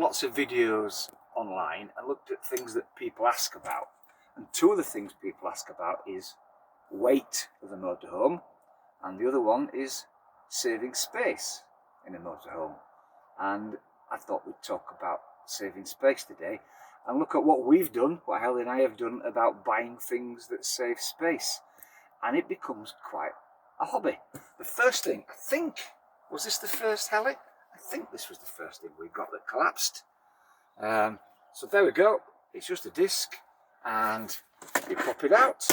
lots of videos online and looked at things that people ask about. And two of the things people ask about is weight of the motorhome, and the other one is saving space in a motorhome. And I thought we'd talk about saving space today and look at what we've done, what Helly and I have done about buying things that save space. And it becomes quite a hobby. The first thing, I think, was this the first, Helly? I think this was the first thing we got that collapsed. So there we go. It's just a disc and you pop it out,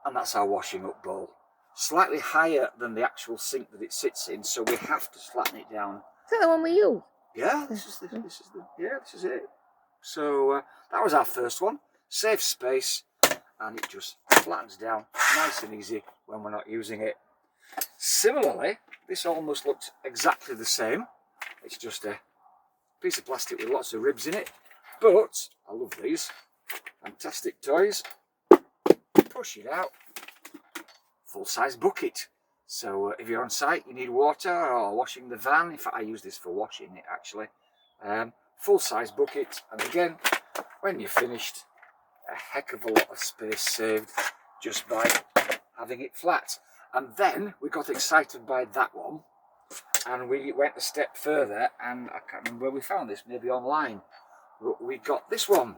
and that's our washing up bowl. Slightly higher than the actual sink that it sits in, so we have to flatten it down. Is that the one we use? Yeah, this is it. So that was our first one. Saves space, and it just flattens down nice and easy when we're not using it. Similarly, this almost looks exactly the same. It's just a piece of plastic with lots of ribs in it, but I love these. Fantastic toys. Push it out. Full-size bucket. So if you're on site, you need water or washing the van. In fact, I use this for washing it actually. Full-size bucket, and again, when you're finished, a heck of a lot of space saved just by having it flat. And then we got excited by that one, and we went a step further, and I can't remember where we found this, maybe online, but we got this one.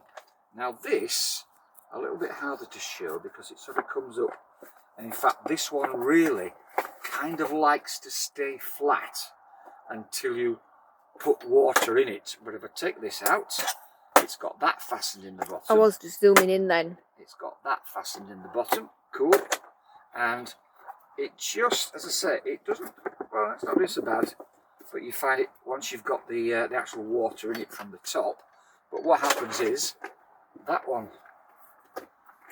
Now this, a little bit harder to show because it sort of comes up, and in fact this one really kind of likes to stay flat until you put water in it. But if I take this out, it's got that fastened in the bottom. I was just zooming in then. It's got that fastened in the bottom, cool. And it just, as I say, it doesn't, well, it's not really so bad, but you find it once you've got the actual water in it from the top. But what happens is, that one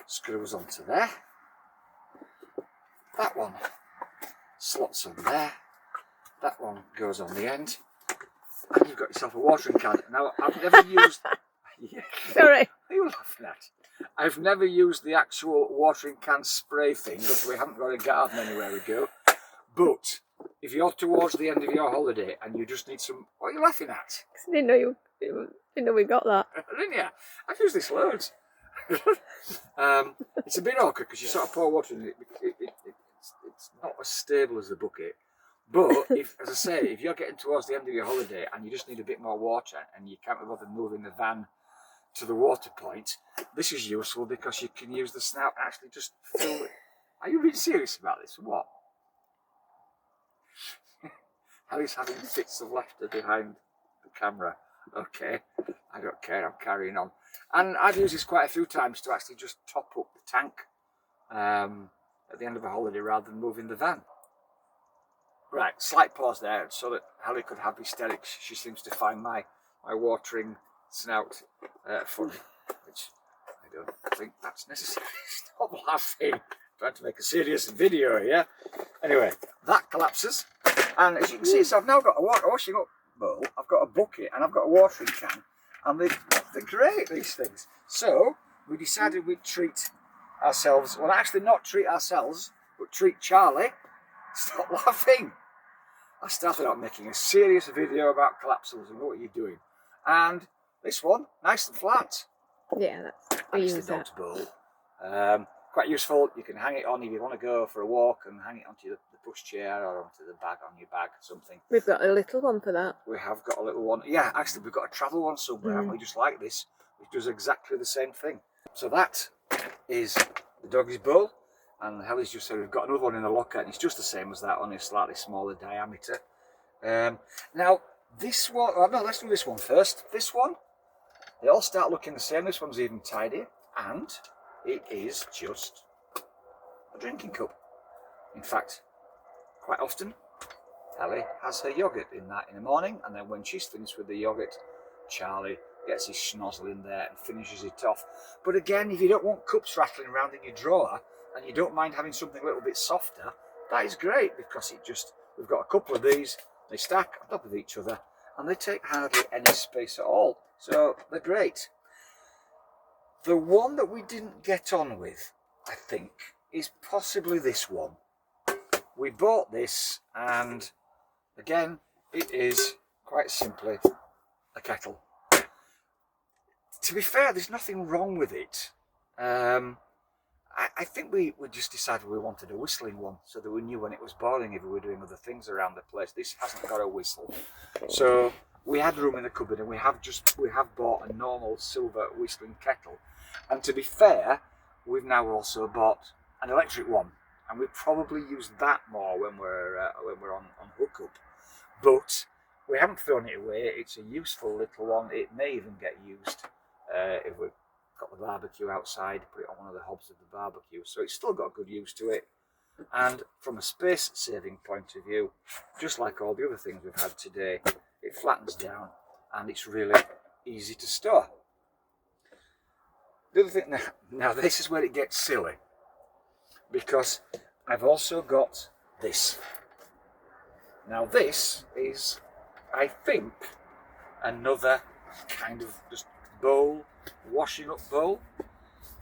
screws onto there, that one slots on there, that one goes on the end, and you've got yourself a watering can. Now, I've never used... Yeah. Sorry. What are you laughing at? I've never used the actual watering can spray thing because we haven't got a garden anywhere we go. But if you're towards the end of your holiday and you just need some... What are you laughing at? I didn't know we got that. Didn't you? I've used this loads. It's a bit awkward because you sort of pour water in it. It's not as stable as the bucket. But, if, as I say, if you're getting towards the end of your holiday and you just need a bit more water and you can't be bothered moving the van to the water point, this is useful because you can use the snout and actually just fill it. Are you being serious about this or what? Harry's having fits of laughter behind the camera. Okay, I don't care, I'm carrying on. And I've used this quite a few times to actually just top up the tank at the end of a holiday rather than moving the van. Right, slight pause there so that Helly could have hysterics. She seems to find my watering snout funny, which I don't think that's necessary. Stop laughing. I'm trying to make a serious video here. Anyway, that collapses, and as you can see, so I've now got a washing up bowl, I've got a bucket, and I've got a watering can, and they're great, these things. So we decided we'd treat ourselves, well, actually not treat ourselves, but treat Charlie. Stop laughing. I started out making a serious video about collapsibles and what you're doing. And this one, nice and flat. Yeah, we use that. Bowl. Quite useful. You can hang it on if you want to go for a walk and hang it onto the push chair or onto the bag on your bag or something. We've got a little one for that. We have got a little one. Yeah, actually we've got a travel one somewhere, haven't we? Just like this, which does exactly the same thing. So that is the doggy's bowl. And Helly's just said we've got another one in the locker, and it's just the same as that, only a slightly smaller diameter. Now, this one, no, let's do this one first. This one, they all start looking the same. This one's even tidier, and it is just a drinking cup. In fact, quite often, Helly has her yoghurt in that in the morning, and then when she's finished with the yoghurt, Charlie gets his schnozzle in there and finishes it off. But again, if you don't want cups rattling around in your drawer, and you don't mind having something a little bit softer, that is great because we've got a couple of these, they stack on top of each other and they take hardly any space at all. So they're great. The one that we didn't get on with, I think, is possibly this one. We bought this, and again, it is quite simply a kettle. To be fair, there's nothing wrong with it. I think we just decided we wanted a whistling one so that we knew when it was boiling if we were doing other things around the place. This hasn't got a whistle. So we had room in the cupboard, and we have bought a normal silver whistling kettle. And to be fair, we've now also bought an electric one, and we probably use that more when we're on hookup. But we haven't thrown it away. It's a useful little one. It may even get used if we've got the barbecue outside, put it on one of the hobs of the barbecue. So it's still got good use to it. And from a space saving point of view, just like all the other things we've had today, it flattens down and it's really easy to store. The other thing, now this is where it gets silly, because I've also got this. Now this is, I think, another kind of just bowl, washing up bowl,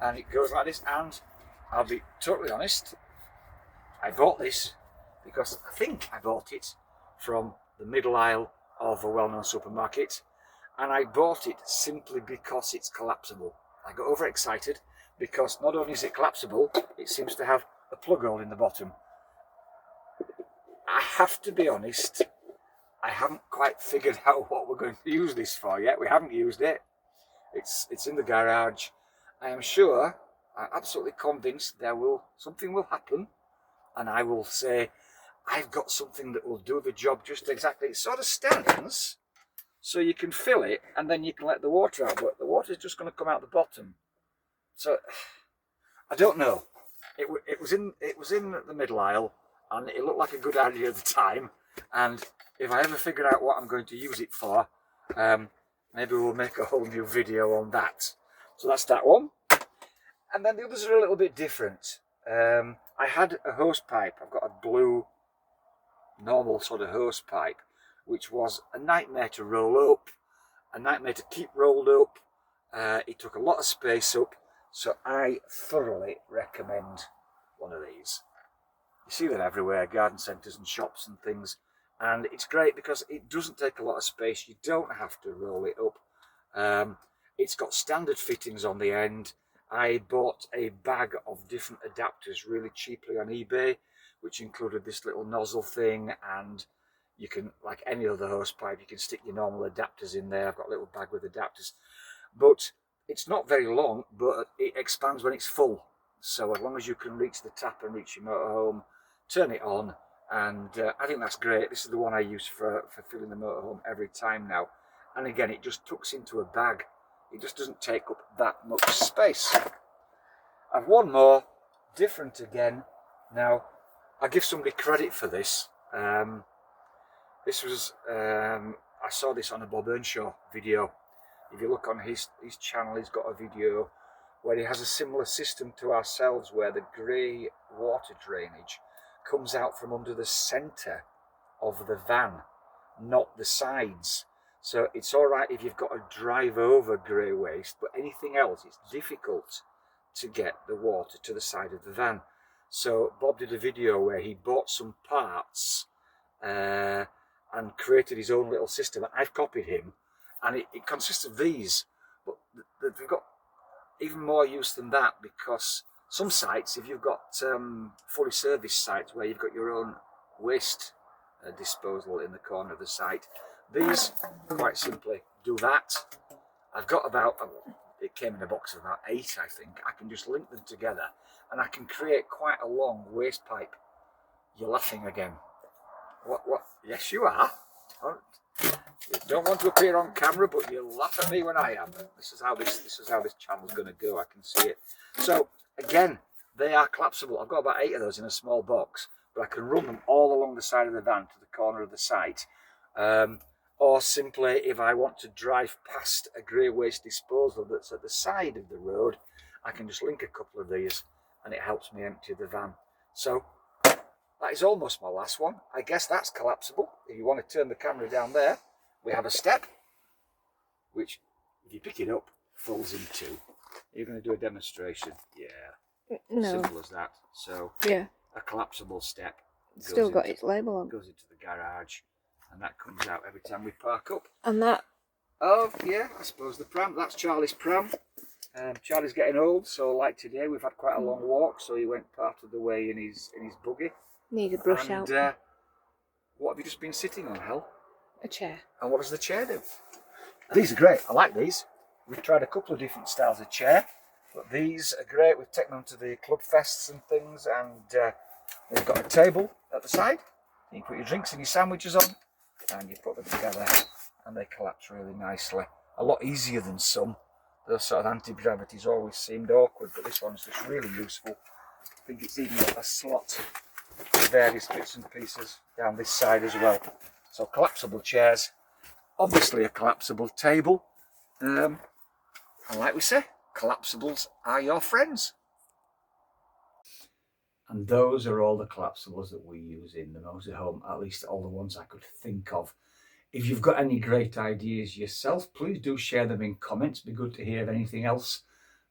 and it goes like this. And I'll be totally honest, I bought this because I think I bought it from the middle aisle of a well-known supermarket, and I bought it simply because it's collapsible. I got overexcited because not only is it collapsible, it seems to have a plug hole in the bottom. I have to be honest, I haven't quite figured out what we're going to use this for yet. We haven't used it. It's in the garage. I am sure, I'm absolutely convinced something will happen, and I will say, I've got something that will do the job just exactly. It sort of stands, so you can fill it, and then you can let the water out, but the water's just going to come out the bottom. So, I don't know. It was in the middle aisle, and it looked like a good idea at the time, and if I ever figure out what I'm going to use it for, maybe we'll make a whole new video on that. So that's that one. And then the others are a little bit different. I had a hose pipe. I've got a blue, normal sort of hose pipe, which was a nightmare to roll up, a nightmare to keep rolled up. It took a lot of space up, so I thoroughly recommend one of these. You see them everywhere, garden centres and shops and things. And it's great because it doesn't take a lot of space. You don't have to roll it up. It's got standard fittings on the end. I bought a bag of different adapters really cheaply on eBay, which included this little nozzle thing, and you can, like any other hose pipe, you can stick your normal adapters in there. I've got a little bag with adapters. But it's not very long, but it expands when it's full. So as long as you can reach the tap and reach your motorhome, turn it on. And I think that's great. This is the one I use for filling the motorhome every time now. And again, it just tucks into a bag. It just doesn't take up that much space. I've one more, different again. Now, I give somebody credit for this. This was, I saw this on a Bob Earnshaw video. If you look on his channel, he's got a video where he has a similar system to ourselves, where the grey water drainage comes out from under the centre of the van, not the sides. So it's all right if you've got to drive over grey waste, but anything else, it's difficult to get the water to the side of the van. So Bob did a video where he bought some parts and created his own little system. I've copied him, and it consists of these, but they've got even more use than that, because some sites, if you've got fully serviced sites where you've got your own waste disposal in the corner of the site, these quite simply do that. I've got about, it came in a box of about 8, I think. I can just link them together and I can create quite a long waste pipe. You're laughing again. What? Yes, you are. You don't want to appear on camera, but you laugh at me when I am. This is how this channel's going to go. I can see it. So again, they are collapsible. I've got about 8 of those in a small box, but I can run them all along the side of the van to the corner of the site. Or simply, if I want to drive past a grey waste disposal that's at the side of the road, I can just link a couple of these and it helps me empty the van. So that is almost my last one. I guess that's collapsible. If you want to turn the camera down there, we have a step, which, if you pick it up, folds in 2. You're going to do a demonstration? Yeah. No. Simple as that. So, Yeah. a collapsible step. Still got its label on. Goes into the garage, and that comes out every time we park up. And that Oh yeah, I suppose the pram. That's Charlie's pram. Charlie's getting old, so like today we've had quite a long walk, so he went part of the way in his buggy. Need a brush And out. what have you just been sitting on, Hel? A chair. And what does the chair do? These are great. I like these. We've tried a couple of different styles of chair, but these are great. We've taken them to the club fests and things, and they've got a table at the side. You put your drinks and your sandwiches on, and you put them together, and they collapse really nicely. A lot easier than some. Those sort of anti-gravities always seemed awkward, but this one's just really useful. I think it's even got a slot for various bits and pieces down this side as well. So collapsible chairs, obviously a collapsible table, and like we say, collapsibles are your friends. And those are all the collapsibles that we use in the motorhome, at least all the ones I could think of. If you've got any great ideas yourself, please do share them in comments. It'd be good to hear of anything else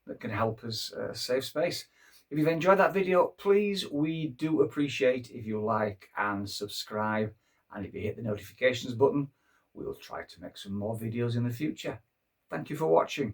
that can help us save space. If you've enjoyed that video, please, we do appreciate if you like and subscribe. And if you hit the notifications button, we'll try to make some more videos in the future. Thank you for watching.